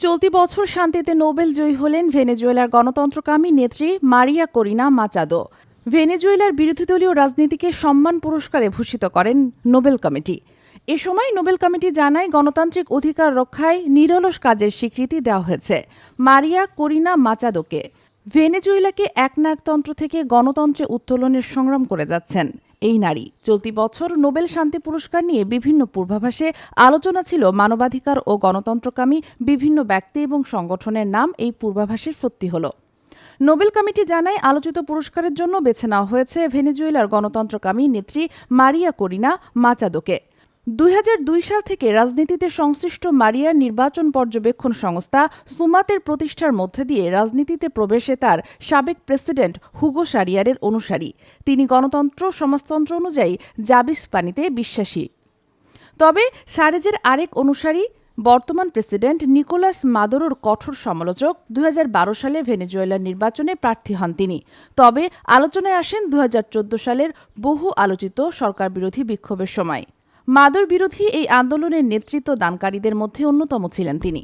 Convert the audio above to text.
চলতি বছর শান্তিতে নোবেল জয়ী হলেন ভেনেজুয়েলার গণতন্ত্রকামী নেত্রী মারিয়া করিনা মাচাদো। ভেনেজুয়েলার বিরোধী দলীয় রাজনীতিকে সম্মান পুরস্কারে ভূষিত করেন নোবেল কমিটি। এ সময় নোবেল কমিটি জানায়, গণতান্ত্রিক অধিকার রক্ষায় নিরলস কাজের স্বীকৃতি দেওয়া হয়েছে মারিয়া করিনা মাচাদোকে। ভেনেজুয়েলাকে একনায়কতন্ত্র থেকে গণতন্ত্রে উত্তোলনের সংগ্রাম করে যাচ্ছেন এই নারী। চলতি বছর নোবেল শান্তি পুরস্কার নিয়ে বিভিন্ন পূর্বাভাসে আলোচনা ছিল মানবাধিকার ও গণতন্ত্রকামী বিভিন্ন ব্যক্তি এবং সংগঠনের নাম এই পূর্বাভাসে সত্যি হল। নোবেল কমিটি জানায়, আলোচিত পুরস্কারের জন্য বেছে নেওয়া হয়েছে ভেনেজুয়েলার গণতন্ত্রকামী নেত্রী মারিয়া করিনা মাচাদোকে। 2002 সাল থেকে রাজনীতিতে সংশ্লিষ্ট মারিয়ার নির্বাচন পর্যবেক্ষণ সংস্থা সুমাতের প্রতিষ্ঠার মধ্য দিয়ে রাজনীতিতে প্রবেশে তার সাবেক প্রেসিডেন্ট হুগো সারিয়ারের অনুসারী। তিনি গণতন্ত্র সমাজতন্ত্র অনুযায়ী জাবিস পানিতে বিশ্বাসী। তবে সারেজের আরেক অনুসারী বর্তমান প্রেসিডেন্ট নিকোলাস মাদুরোর কঠোর সমালোচক। 2012 সালে ভেনেজুয়েলার নির্বাচনে প্রার্থী হন তিনি। তবে আলোচনায় আসেন 2014 সালের বহু আলোচিত সরকার বিরোধী বিক্ষোভের সময়। মাদুর বিরোধী এই আন্দোলনের নেতৃত্ব দানকারীদের মধ্যে অন্যতম ছিলেন তিনি।